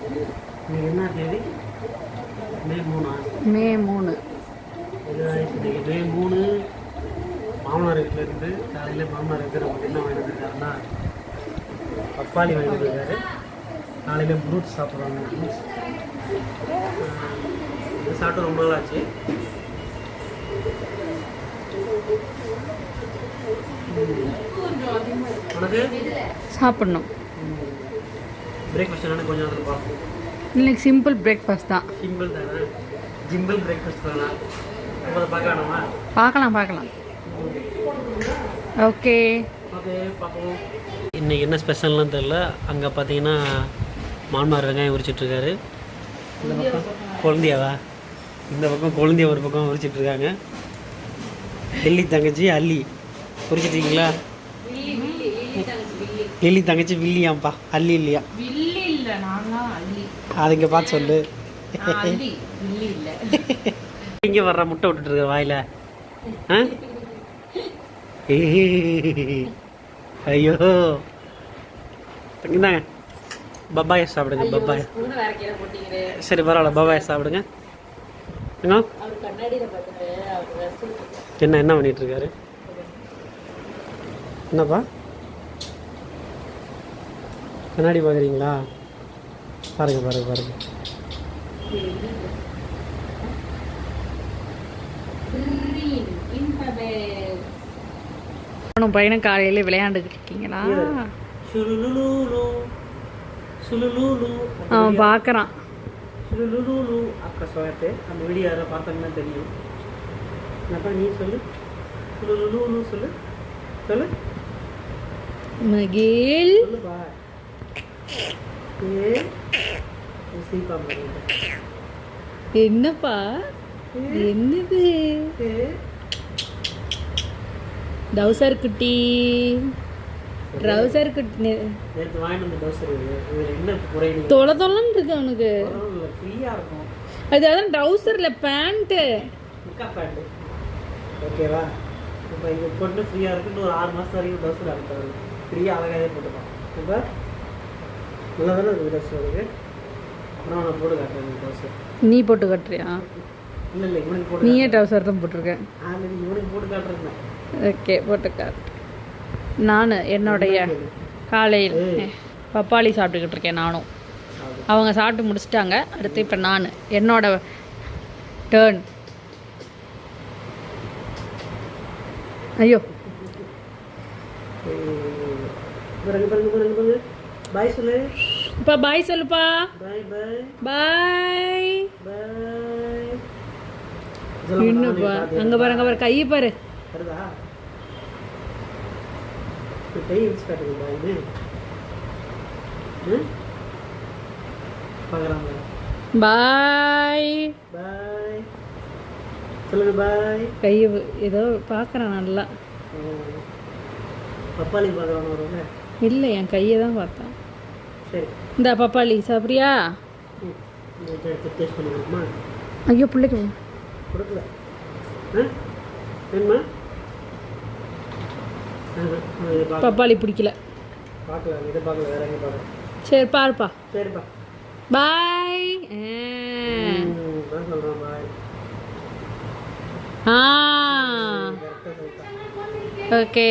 என்ன தேதி? மே 3. மே 3. மே 3 மாமனார் வீட்டிலேருந்து காலையில் மாமனார் வீட்டில் நமக்கு என்ன வாங்கிட்டு இருக்காருன்னா பப்பாளி வாங்கிட்டு இருக்காரு. காலையில் ஃப்ரூட்ஸ் சாப்பிட்றாங்க. ஃப்ரூட்ஸ் இது சாப்பிட்டு ரொம்ப நாள் ஆச்சு. உனக்கு சாப்பிடணும். பிரேக்ஃபாஸ்ட் என்னன்னு கொஞ்சம் அதில் பார்ப்போம். இன்னைக்கு சிம்பிள் பிரேக்ஃபாஸ்ட் தான். சிம்பிள் தானே, ஜிம்பிள் பிரேக்ஃபாஸ்ட் தானே. நம்ம அதை பார்க்கலாமா? பார்க்கலாம். ஓகே பார்ப்போம். இன்றைக்கி என்ன ஸ்பெஷல்னு தெரில. அங்கே பார்த்தீங்கன்னா மாமனார் வெங்காயம் உரிச்சிட்ருக்காரு. இந்த பக்கம் குழந்தையாவா, இந்த பக்கம் குழந்தைய ஒரு பக்கம் உரிச்சிட்ருக்காங்க. டெல்லி தங்கச்சி அல்லி உரிச்சிட்ருக்கீங்களா? லில்லி தங்கச்சி வில்லியாம்ப்பா, அல்லி இல்லையா? அது இங்கே பார்த்து சொல்லு. இங்கே வர்ற முட்டை விட்டுட்டு வாயில். ஐயோ இந்தாங்க பப்பாயை சாப்பிடுங்க. பப்பாய் சரி பரவாயில்ல, பப்பாயை சாப்பிடுங்க. என்ன பண்ணிட்டு இருக்காரு? என்னப்பா கண்ணாடி பார்க்குறீங்களா? பாருங்க. பையனும் காலையில் விளையாண்டுக்கிட்டு இருக்கீங்களா? அவன் பார்க்குறான். அக்கா சொல்லிட்டு அந்த வீடியோ யாரை பார்த்தோம்னா தெரியும். என்னப்பா நீ சொல்லு. சொல்லு மகில். சொல்லுப்பா. என்னப்பா என்னது? டவுசர் குட்டி. நேற்று வாங்கிட்டு வந்த டவுசர். என்ன குறை? தொலைன்னு இருக்கு அவனுக்கு. ஃப்ரீயாக இருக்கும். அதான் டவுசர்ல பேண்ட்டு. பேண்ட்டு ஓகேவா? இப்போ இங்கே போட்டு ஃப்ரீயாக இருக்குன்னு ஒரு 6 மாதம் வரைக்கும் டவுசர் அனுப்புறாங்க. ஃப்ரீயாக அழகாகவே போட்டுப்பான். இப்போ நல்லா தானே இருக்குது டவுசர் அதுக்கு. அப்புறம் நான் போட்டு காட்டுறேன் டவுசர். நீ போட்டு காட்டுறியா? இல்லை இவனுக்கு போட்டு. நீயே டவுசர் தான் போட்டிருக்கேன். இவனுக்கு போட்டு காட்டுறேன். ஓகே போட்டு காட்டு. நான் என்னுடைய காலையில் பப்பாளி சாப்பிட்டுக்கிட்டு இருக்கேன். நானும் அவங்க சாப்பிட்டு முடிச்சிட்டாங்க. அடுத்து இப்போ நான் என்னோட டேர்ன். ஐயோ பாய் சொல்லு. இப்போ பாய் சொல்லுப்பா. பாய். இன்னும்ப்பா அங்கே பாரு கையை பாரு. கை வச்சு காட்டுங்க. பாய் சொல்லுங்க. பாய். கை ஏதோ பார்க்குறேன் நல்லா. பப்பாளி பார்க்குறாங்க. இல்லை என் கையை தான் பார்த்தேன். சரி இந்த பப்பாளி சாப்பிட்றியா? டேஸ்ட் பண்ணிக்கணுமா? ஐயோ பிள்ளைக்கு கொடுக்கல வேணுமா? பப்பாளி பிடிக்கல. பார்க்கல இதை பார்க்கல, வேற எங்கே பார்க்கல. சரி பாருப்பா. சரிப்பா பாய். சொல்கிறேன் பாய். ஓகே.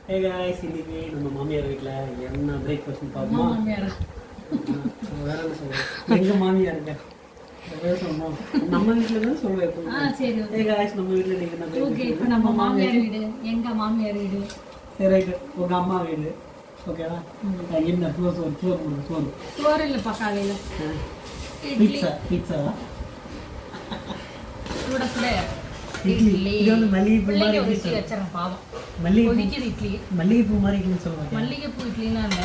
Hey guys, இன்னைக்கு நம்ம மாமியார் வீட்டில் என்ன பிரேக்ஃபாஸ்ட்னு பார்ப்போம். வேற என்ன சொல்லுவோம்? எங்கள் மாமியாருங்க சொல்லணும். நம்ம வீட்டில் தான் சொல்லுவேன். சரி Hey guys, நம்ம வீட்டில் நீங்கள் என்ன ஓகே. இப்போ நம்ம மாமியார் வீடு, எங்கள் மாமியார் வீடு. சரி ரைட்டு. உங்கள் அம்மா வீடு ஓகேவா? என்ன சோறு இல்லைப்பா காலையில். பீட்சாவா? சுட சுட இட்லி. இது வந்து மல்லிகைப்பூ மாதிரி வச்சிடறேன் பாவம். மல்லிகைப்பூ இட்லி. மல்லிகைப்பூ மாதிரி இருக்குன்னு சொல்லுவாங்க. மல்லிகைப்பூ இட்லிலாம் இல்லை,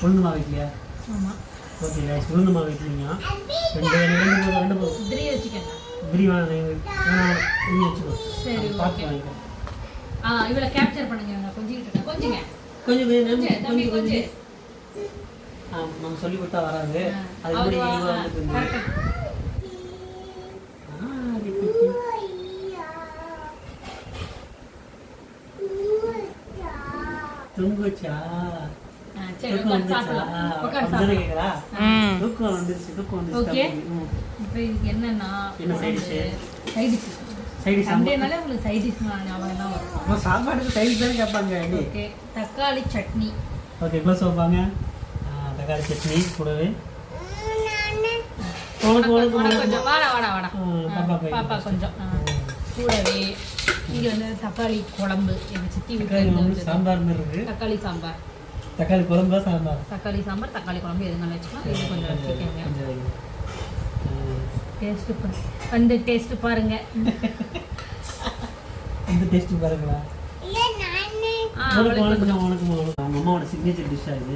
உளுந்து மாவு இட்லியா? ஆமாம். ஓகே கைஸ், உளுந்து மாவு இட்லிங்க. ரெண்டு போதும். இட்லி வச்சுக்கோங்க. பிரியாணி நீ வச்சுக்கோ. சரி பார்த்து வாங்கிக்கோ. இவளை கேப்சர் பண்ணுங்க. கொஞ்சம் கொஞ்சம் நம்ம சொல்லி கொடுத்தா வராது. அது எப்படி தூங்குச்சா? சரி தூக்கம் உட்காந்து வந்துச்சா? சாப்பிடலாம் உட்காந்து அப்படிதானே சாப்பிடலாம் கேக்குறா? ம் தூக்கம் வந்துருச்சு ஓகே ம். இப்போ இதுக்கு என்னன்னா என்ன side dish? Side dish side sambar. சண்டேனாலே உங்களுக்கு சைட் டிஷ் ஞாபகம் தான் வரும் அம்மா சாப்பாடுக்கு சைடு தானே கேட்பாங்க நீ. ஓகே தக்காளி சட்னி ஓகே க்ளோஸ் வைப்பாங்க. தக்காளி சட்னி கூடவே உனக்கு உனக்கு உனக்கு கொஞ்சம் வாடா வாடா வாடா பாப்பா பாப்பா கொஞ்சம் கூடவே இங்கே வந்து தக்காளி குழம்பு எங்கள் சித்தி தக்காளி வீட்டில் குழம்பு சாம்பார் மாதிரி இருக்கு. தக்காளி சாம்பார் தக்காளி குழம்பா சாம்பார் தக்காளி சாம்பார் தக்காளி குழம்பு எதுனாலும் வச்சுக்கலாம் இது கொஞ்சம் வச்சுக்கோங்க கொஞ்சம் வைங்க. டேஸ்ட்டு வந்து டேஸ்ட்டு பாருங்க இந்த டேஸ்ட் பாருங்களா. உனக்கு உனக்கு உனக்கு உனக்கு அவங்க அம்மாவோட சிக்னேச்சர் டிஷ்ஷா இது.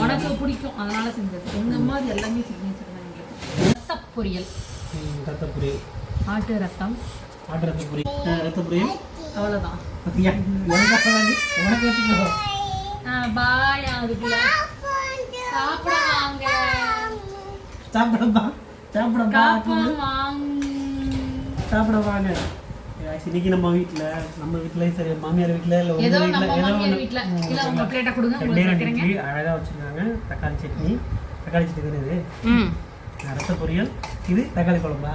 உனக்கு பிடிக்கும் அதனால செஞ்சது எங்க அம்மா அது எல்லாமே சிக்னேச்சர் தான் எங்களுக்கு ரத்த பொரியல் ரத்த பொரியல், ஆட்டு ரத்தம் ஆட்டு ரத்த பொரியல், ரத்த பொரியல். அவ்வளோதான் பாத்தியா? உனக்கு வேண்டி உனக்கு வச்சுக்கோ. பாய் அதுக்குள்ள சாப்பிட வாங்க சாப்பிடப்பா சாப்பிடப்பா காப்பம் வாங்க சாப்பிட வாங்க. இன்னைக்கு நம்ம வீட்டில் சரி மாமியார் வீட்டில் இல்லை ஏதோ உங்கள் நம்ம வீட்டில் மாமியார் வீட்டில் இல்லை உங்க பிளேட்டை கொடுங்க உங்களுக்கு வைக்கிறேங்க இட்லி அழகாக வச்சுருக்காங்க. தக்காளி சட்னி தானே இது. ம் ரத்த பொரியல், இது தக்காளி குழம்பா,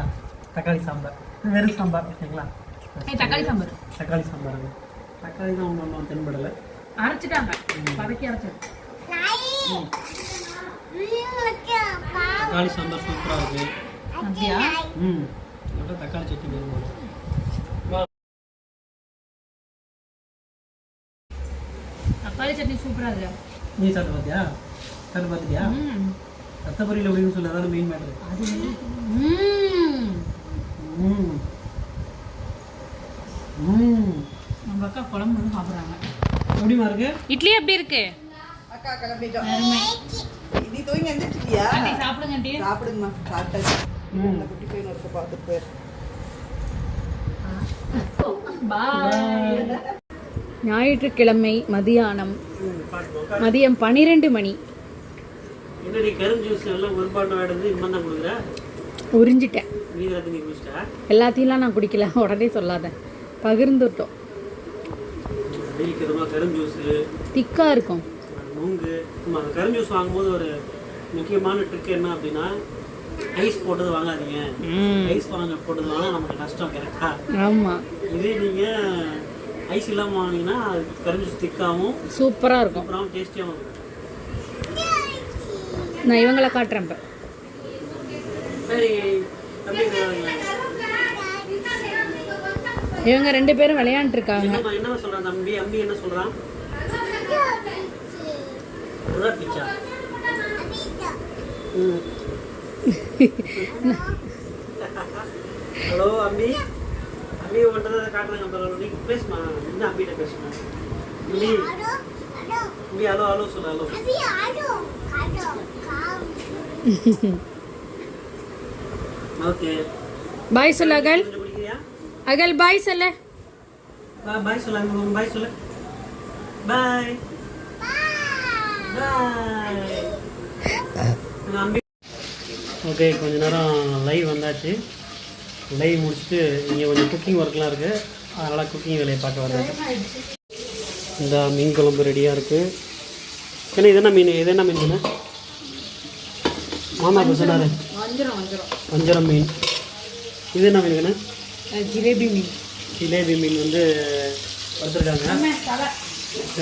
தக்காளி சாம்பார், வெறும் சாம்பார் ஓகேங்களா. தக்காளி சாம்பார் தக்காளி சாம்பாருங்க. தக்காளி தான் ஒன்றும் தென்படலை. அரைச்சிட்டாங்க வதக்கி அரைச்சது தக்காளி சாம்பார் சூப்பராக இருக்கு. அப்படியா ம் இதோட தக்காளி சட்னி வேணும். தக்காளி சட்னி சூப்பராக இருக்கு நீ சாப்பிட்டு பார்த்தியா? சாப்பிட்டு பார்த்துட்டியா? ரத்த பொரியல் அப்படின்னு சொல்லி அதான் மெயின் மேட்ரு. அது ம் ம் நம்ம அக்கா குழம்பு ஒன்று சாப்பிட்றாங்க எப்படிமா இருக்கு? இட்லி எப்படி இருக்கு? அக்கா கிளம்பிட்டோம். அருமை நீ தூங்கி எந்திரிச்சிட்டியா? ஆண்டி சாப்பிடுங்க ஆண்டி சாப்பிடுங்கம்மா, சாப்பிட்டாச்சு. இந்த குட்டி பையன் ஒருக்க பார்த்துட்டு போயிரு. பாய் ஞாயிற்றுக்கிழமை மதியம் 12 மணி. என்னடி கரும் ஜூஸ் எல்லாம் ஒரு பாட்டம் ஆடுது இம்மா தான் கொடுக்குற? உறிஞ்சிட்டேன். நீ எல்லாத்தையும் நீ குடிச்சிட்டா? எல்லாத்தையும்லாம் நான் குடிக்கல, உடனே சொல்லாத, பகிர்ந்துட்டோம். வெயிலிக்கிறமா கரும் ஜூஸு திக்காக இருக்கும். நுங்கு. ஆமாம், கரும் ஜூஸ் வாங்கும்போது ஒரு முக்கியமான ட்ரிக் என்ன அப்படின்னா ஐஸ் போட்டது வாங்காதீங்க. ஐஸ் போட்டது வாங்க நமக்கு நஷ்டம் கரெக்டா. ஆமாம், இதே நீங்கள் ஐஸ் இல்லாமல் வாங்கினீங்கன்னா கரும் ஜூஸ் திக்காகவும் சூப்பராக இருக்கும். அப்புறம் டேஸ்டியாகவும் இருக்கும். நான் இவங்களை காட்டுறேன் இப்போ. சரி தம்பி, இவங்க 2 பேரும் விளையாண்டுட்டு இருக்காங்க. என்ன சொல்கிறான் தம்பி? அம்பி என்ன சொல்கிறான்? அதுதான் பிச்சா. ஹலோ அம்பி, அம்பி பண்ணுறதை காட்டுறாங்க. அப்புறம் நீ பேசுமா, இன்னும் அம்பிகிட்ட பேசுமா. அம்பி அம்பி ஹலோ ஹலோ சொல்லு. Hello okay. பாய் சொல்லு அகல். கொஞ்சம் பிடிக்கிறியா? அகல் பாய் சொல்லு. பாய் சொல்லு. அங்கே பாய் சொல்லு. பாய் பாய். அம்பி ஓகே, கொஞ்ச நேரம் லைவ் வந்தாச்சு. லைவ் முடிச்சுட்டு இங்கே கொஞ்சம் குக்கிங் ஒர்க்லாம் இருக்குது, அதனால் குக்கிங் வேலையை பார்க்க வர்றாங்க. இந்த மீன் குழம்பு ரெடியாக இருக்குது. ஏன்னா இது என்ன மீன்? இது என்ன மீன் தானே மாமா இப்போ சொன்னார்? வஞ்சரம் மீன். இது என்ன மீனுங்கண்ணே? ஜிலேபி மீன். ஜிலேபி மீன் வந்து வறுத்துருக்காங்க.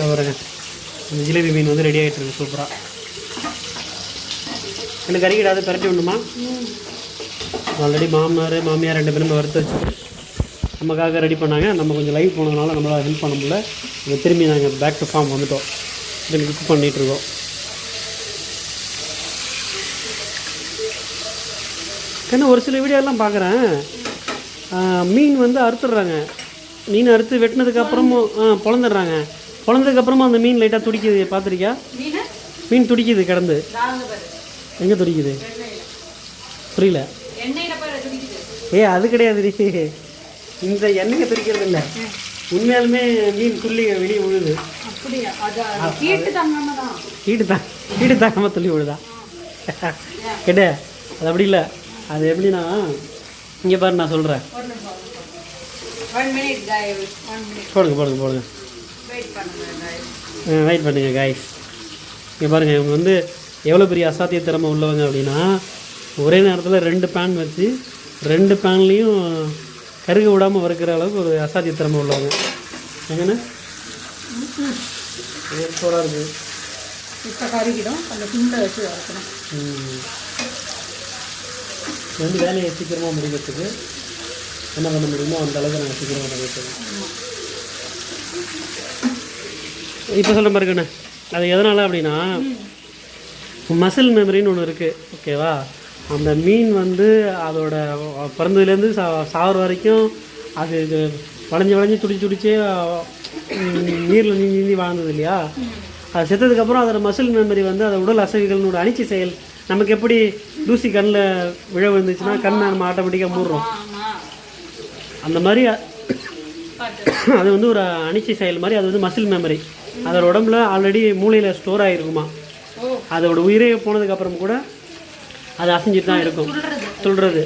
பாருங்க, இந்த ஜிலேபி மீன் வந்து ரெடி ஆகிட்டு இருக்கு சூப்பராக. எனக்கு கறிக்கிடாது பரட்டி விடணுமா? ஆல்ரெடி மாமியார் 2 பேருமே வறுத்து வச்சுட்டு நமக்காக ரெடி பண்ணாங்க. நம்ம கொஞ்சம் லைவ் போனதுனால நம்மளால் ஹெல்ப் பண்ண முடியல. நம்ம திரும்பி நாங்கள் பேக் டு ஃபார்ம் வந்துட்டோம். திரும்பி குக் பண்ணிகிட்ருக்கோம். ஏன்னா ஒரு சில வீடியோலாம் பார்க்குறேன், மீன் வந்து அறுத்துடுறாங்க. மீன் அறுத்து வெட்டினதுக்கப்புறமும் பொழந்துடுறாங்க. பொழந்ததுக்கப்புறமா அந்த மீன் லைட்டாக துடிக்குது, பார்த்துருக்கியா? மீன் துடிக்குது கிடந்து. எங்கே துடிக்குது? புரியல. அது கிடையாது, இந்த எண்ணெயை துடிக்கிறது இல்லை, உண்மையாலுமே மீன் துள்ளி வெளியே விழுது. ஹீட்டு தாக்காம துள்ளி விழுதா? கேட்ட அது அப்படி இல்லை. அது எப்படின்னா இங்கே பாரு, நான் சொல்கிறேன். போடுங்க வெயிட் பண்ணுங்க காய்ஸ். இங்கே பாருங்கள், இவங்க வந்து எவ்வளோ பெரிய அசாத்திய திறமை உள்ளவங்க அப்படின்னா, ஒரே நேரத்தில் 2 பேன் வச்சு 2 பேன்லேயும் கருக விடாமல் வறுக்கிற அளவுக்கு ஒரு அசாத்திய திறமை உள்ளவங்க. எங்கண்ணே சோடாக இருக்குது. இப்போ கருகிடும், அந்த சிம்மில் வச்சு வறுக்கணும். இது வந்து வேலையை சீக்கிரமாக முடிக்கிறதுக்கு என்ன பண்ண முடியுமோ அந்த அளவுக்கு நாங்கள் சீக்கிரமாக பண்ணிட்டுருக்கோம். இப்போ சொல்கிற பாருங்கண்ணே, அது எதனால் அப்படின்னா மசில் மெமரின்னு ஒன்று இருக்குது, ஓகேவா? அந்த மீன் வந்து அதோட பிறந்ததுலேருந்து சாகிற வரைக்கும் அது இது வளைஞ்சி துடிச்சே நீரில் நீந்தி வாழ்ந்தது இல்லையா? அது செத்ததுக்கப்புறம் அதோட மசில் மெமரி வந்து அதோட உடல் அசைவுகளோட அணிச்சி செயல். நமக்கு எப்படி தூசி கண்ணில் விழ விழுந்துச்சுன்னா கண்ணை நம்ம ஆட்டோமேட்டிக்காக மூடுறோம், அந்த மாதிரி அது வந்து ஒரு அணிச்சி செயல் மாதிரி. அது வந்து மசில் மெமரி. அதோட உடம்புல ஆல்ரெடி மூளையில் ஸ்டோர் ஆகிருக்குமா. அதோட உயிரே போனதுக்கப்புறம் கூட அது அசைஞ்சிட்டு தான் இருக்கும், துள்ளுறது.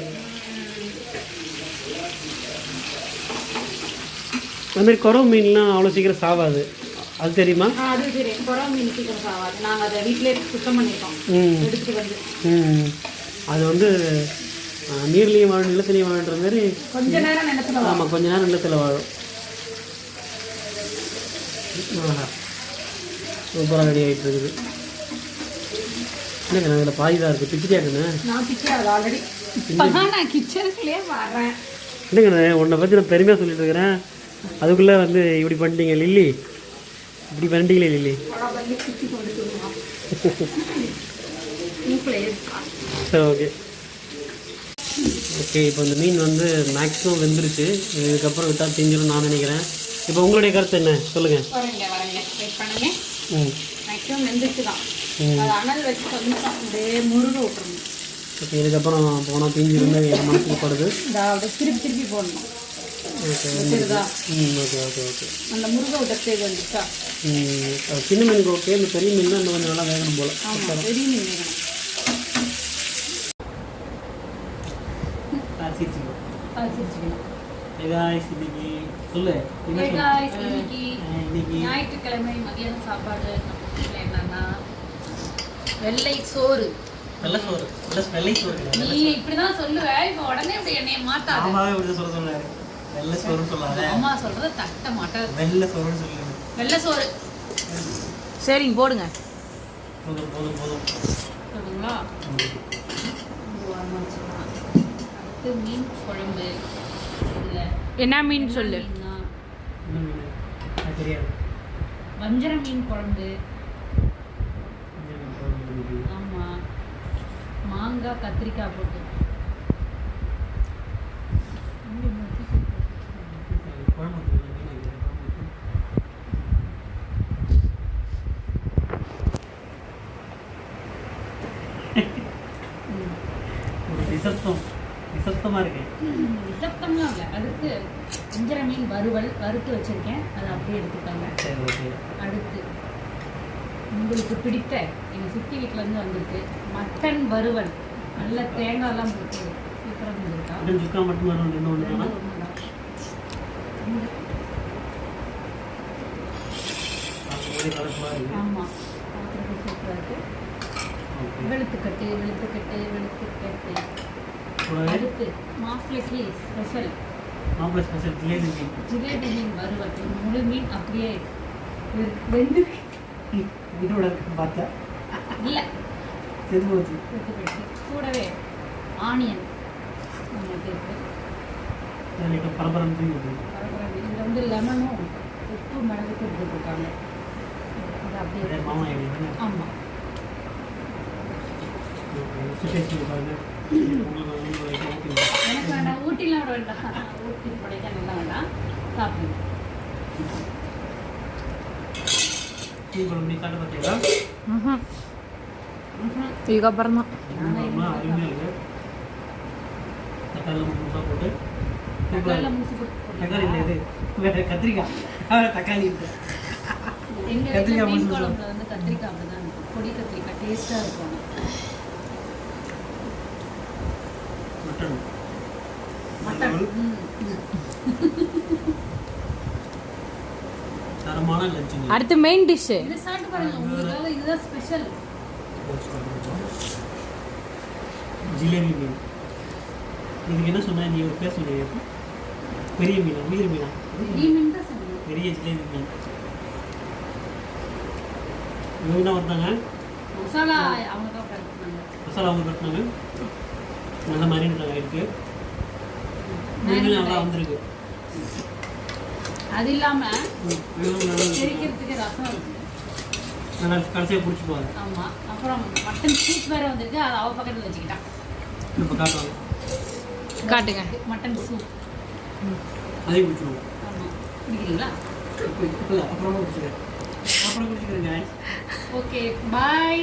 அது மாதிரி குறவு மீன்லாம் அவ்வளோ சீக்கிரம் சாவாது, அது தெரியுமா? அது தெரியும், குறவை மீன் சீக்கிரம் சாவாது. நாங்கள் அதை வீட்டிலே சுத்தம் பண்ணிட்டோம், எடுத்துகிட்டு வந்து. அது வந்து நீர்லேயும் வாழும் நிலத்துலேயும் வாழுன்ற மாதிரி கொஞ்ச நேரம் நிலத்துல. ஆமாம், கொஞ்ச நேரம் நிலத்தில் வாழும். சூப்பராக ரெடி ஆகிட்டு இருக்குது. இல்லைங்க, நான் இதில் பாதி தான் இருக்குது. பிச்சிட்டியாக்குண்ணே, நான் பிச்சாது ஆல்ரெடி. இப்போ தான் நான் கிச்சனுக்குள்ளேயே வரேன். இல்லைங்கண்ணே, உன்னை பற்றி நான் பெருமையாக சொல்லிட்டு இருக்கிறேன், அதுக்குள்ளே வந்து இப்படி பண்ணிட்டீங்க லில்லி, இப்படி பண்ணிட்டீங்களே லில்லி. சரி, ஓகே ஓகே. இப்போ இந்த மீன் வந்து மேக்ஸிமம் வெந்துருச்சு. இதுக்கப்புறம் விட்டால் தீஞ்சிடும் நான் நினைக்கிறேன். இப்போ உங்களுடைய கருத்து என்ன சொல்லுங்கள்? வரேங்க வெயிட் பண்ணுங்க. மேக்ஸிமம் வெந்துச்சு தான். அது அனல் வச்சு கொஞ்சம் அப்படியே முருக விட்டுருணும். ஓகே, இதுக்கப்புறம் போனால் தீஞ்சிருந்து என் மனசுக்கு படுது. அப்படியே திருப்பி போடணும். Okay okay okay okay. அந்த முருக விட்ட ஸ்டேஜ் வந்துச்சா? சின்ன மீனுக்கு ஓகே. இந்த பெரிய மீன் தான் இன்னும் கொஞ்சம் நல்லா வேகணும் போல். ஆமாம், பெரிய மீன் வேகணும். ஞாயிற்றுக்கிழமை மதியானம் சாப்பாடு என்னன்னா வெள்ளை சோறு. நீ இப்படிதான் சொல்லுவ, இப்ப உடனே இப்படி என்னைய மாட்டாத. அம்மா சொல்றத தட்ட மாட்டாது. வெள்ளை சோறு சரிங்க, போடுங்க. சொல்லுங்களா? அடுத்து மீன் குழம்பு. என்ன மீன் சொல்லு? வஞ்சர மீன் குழம்பு. ஆமா, மாங்காய் கத்திரிக்காய் போட்டு. நிசப்தமாக இருக்கு. நிசப்தம்லாம் இல்லை, அதுக்கு வஞ்சர மீன் வறுத்து வச்சிருக்கேன், அதை அப்படியே எடுத்துக்காங்க. அடுத்து உங்களுக்கு பிடித்த எங்கள் சித்தி வீட்டிலேருந்து வந்திருக்கு மட்டன் வறுவல். நல்ல தேங்காய்லாம் போட்டு சூப்பராக வந்திருக்கா. மட்டும் வரும். ஆமாம், பார்க்குறதுக்கு சூப்பராக இருக்குது. வெளுத்துக்கட்டு. அடுத்து மாப்பிளைக்கு ஸ்பெஷல் ஜிலேபி மீன் வறுவல். முழு மீன் அப்படியே வெந்து பார்த்தா இல்லை செதுச்சு. கூடவே ஆனியன் நம்மளுக்கு இருக்குது. பரபரம். இதில் வந்து லெமனும் உப்பு மிளகு கொடுத்துருக்காங்க. அது அப்படியே ஆமாம். எனக்கு வேண்டாம், ஊட்டிலாம் விட வேண்டாம். ஊட்டி கொடைக்கானல் நல்லா வேண்டாம், சாப்பிடுங்க. இதுக்கப்புறம் தான் தக்காளி எங்கள் மீன் குழம்புல வந்து கத்திரிக்காய் அப்படிதான் இருக்கும். பொடி கத்திரிக்காய் டேஸ்ட்டாக இருக்கும். மட்டன் தரமான லஞ்சுங்க. அடுத்து மெயின் டிஷ். இது சாப்பிட்டு பாருங்க, உங்களுக்காக இதுதான் இதுதான் ஸ்பெஷல். ஜிலேபி மீன். இதுக்கு என்ன சொன்ன நீ ஒரு பேர் சொன்னீங்க? பெரிய மீனா உயிர் மீனா? மீன் தான் சொன்னேன். பெரிய ஜிலேபி மீன். இவங்க தான் வந்தாங்க. மசாலா அவங்க தான் கட்டுனாங்க. மசாலா அவங்க கட்டினாங்க. நல்ல மாரினேட் ஆகிருக்கு. மீன் நல்லா வந்திருக்கு. அது இல்லாம தெரிக்கிறதுக்கு ரசம் இருக்கு. நல்லா கடைசியாக பிடிச்சிக்குவாங்க. ஆமா. அப்புறம் மட்டன் சூப் வேற வந்திருக்கு. அதை அவ பக்கத்துல வச்சுக்கிட்டான். இப்போ காட்டுவாங்க. காட்டுங்க. Mutton soup. அதையும் குடிச்சிடுவோம். ஆமா. குடிக்கிறீங்களா? அப்புறமா குடிச்சிக்கிறேன். Okay bye.